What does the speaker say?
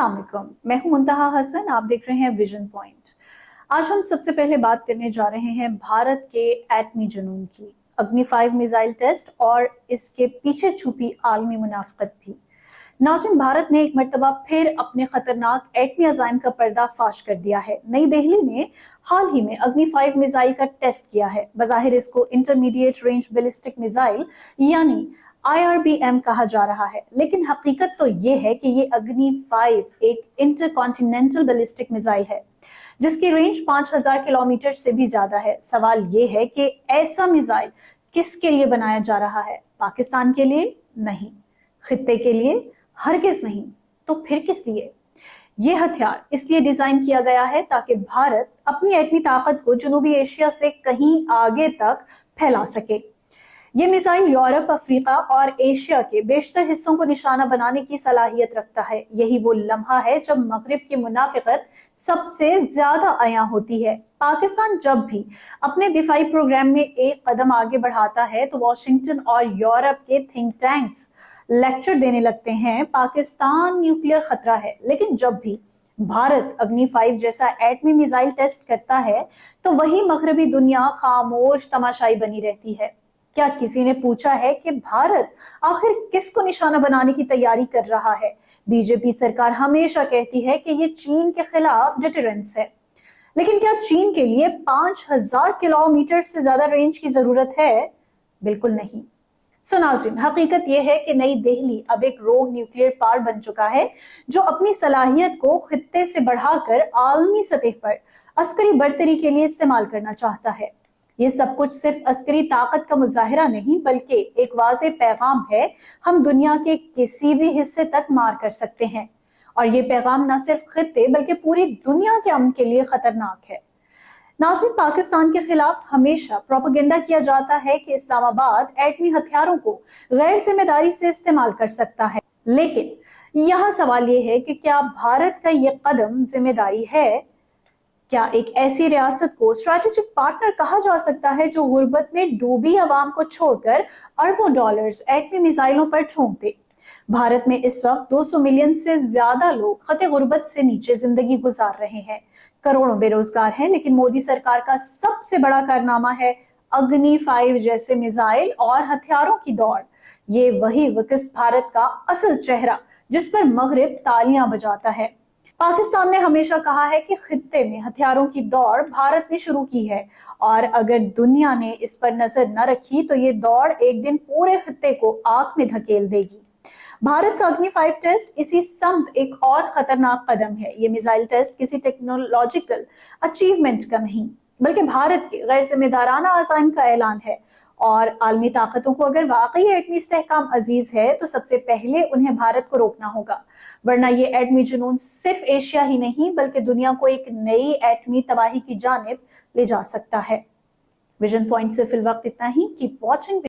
अस्सलामुअलैकुम, मैं हूं मुंतहा हसन। आप देख रहे हैं विजन पॉइंट। आज हम सबसे पहले बात करने जा रहे हैं भारत के एटमी जुनून की, अग्नि 5 मिसाइल टेस्ट और इसके पीछे छुपी आलमी मुनाफकत भी। नाज़रीन, भारत ने एक मर्तबा फिर अपने खतरनाक एटमी अज़ाइम का पर्दाफाश कर दिया है। नई दिल्ली ने हाल ही में अग्नि 5 मिसाइल का टेस्ट किया है। बज़ाहिर इसको इंटरमीडिएट रेंज बैलिस्टिक मिसाइल यानी IRBM कहा जा रहा है, लेकिन हकीकत तो ये है कि ये अग्नि 5 एक इंटरकॉन्टिनेंटल बैलिस्टिक मिसाइल है जिसकी रेंज 5000 किलोमीटर से भी ज्यादा है। सवाल ये है कि ऐसा मिसाइल किसके लिए बनाया जा रहा है? पाकिस्तान के लिए? नहीं। खित्ते के लिए? हरगिज नहीं। तो फिर किस लिए? ये हथियार इसलिए डिजाइन किया गया है ताकि भारत अपनी एटमी ताकत को जनूबी एशिया से कहीं आगे तक फैला सके। ये मिसाइल यूरोप, अफ्रीका और एशिया के बेशतर हिस्सों को निशाना बनाने की सलाहियत रखता है। यही वो लम्हा है जब मगरिब की मुनाफिकत सबसे ज्यादा अयां होती है। पाकिस्तान जब भी अपने दिफाई प्रोग्राम में एक कदम आगे बढ़ाता है तो वॉशिंगटन और यूरोप के थिंक टैंक्स लेक्चर देने लगते हैं पाकिस्तान न्यूक्लियर खतरा है। लेकिन जब भी भारत अग्नि 5 जैसा एटमी मिसाइल टेस्ट करता है तो वही मगरबी दुनिया खामोश तमाशाई बनी रहती है। क्या किसी ने पूछा है कि भारत आखिर किसको निशाना बनाने की तैयारी कर रहा है? बीजेपी सरकार हमेशा कहती है कि ये चीन के खिलाफ डिटरेंस है, लेकिन क्या चीन के लिए 5000 किलोमीटर से ज्यादा रेंज की जरूरत है? बिल्कुल नहीं। सो नाज़रीन, हकीकत यह है कि नई दिल्ली अब एक रोग न्यूक्लियर पावर बन चुका है जो अपनी सलाहियत को खित्ते से बढ़ाकर आलमी सतह पर अस्करी बढ़तरी के लिए इस्तेमाल करना चाहता है। ये सब कुछ सिर्फ अस्करी ताकत का मुजाहिरा नहीं बल्कि एक वाज़ेह पैगाम है। हम दुनिया के किसी भी हिस्से तक मार कर सकते हैं और ये पैगाम न सिर्फ खित्ते बल्कि पूरी दुनिया के अमन के लिए खतरनाक है। नाज़रीन, पाकिस्तान के खिलाफ हमेशा प्रोपेगेंडा किया जाता है कि इस्लामाबाद एटमी हथियारों को गैर जिम्मेदारी से इस्तेमाल कर सकता है, लेकिन यहाँ सवाल ये है कि क्या भारत का ये कदम जिम्मेदारी है? क्या एक ऐसी रियासत को स्ट्रैटेजिक पार्टनर कहा जा सकता है जो गुर्बत में डूबी आवाम को छोड़कर अरबों डॉलर्स एटमी मिसाइलों पर झोंक दे? भारत में इस वक्त 200 मिलियन से ज्यादा लोग खते गुर्बत से नीचे जिंदगी गुजार रहे हैं। करोड़ों बेरोजगार हैं, लेकिन मोदी सरकार का सबसे बड़ा कारनामा है अग्नि 5 जैसे मिसाइल और हथियारों की दौड़। ये वही विकसित भारत का असल चेहरा जिस पर मगरिब तालियां बजाता है। पाकिस्तान ने हमेशा कहा है कि खित्ते में हथियारों की दौड़ भारत ने शुरू की है और अगर दुनिया ने इस पर नजर न रखी तो ये दौड़ एक दिन पूरे खित्ते को आग में धकेल देगी। भारत का अग्नि 5 टेस्ट इसी समत एक और खतरनाक कदम है। ये मिसाइल टेस्ट किसी टेक्नोलॉजिकल अचीवमेंट का नहीं बल्कि भारत के गैर जिम्मेदाराना अज़ाइम का ऐलान है। और आलमी ताकतों को अगर वाकई एटमी इस्तेहकाम अजीज है तो सबसे पहले उन्हें भारत को रोकना होगा, वरना ये एटमी जुनून सिर्फ एशिया ही नहीं बल्कि दुनिया को एक नई एटमी तबाही की जानिब ले जा सकता है। विजन पॉइंट से फिल वक्त इतना ही। Keep watching.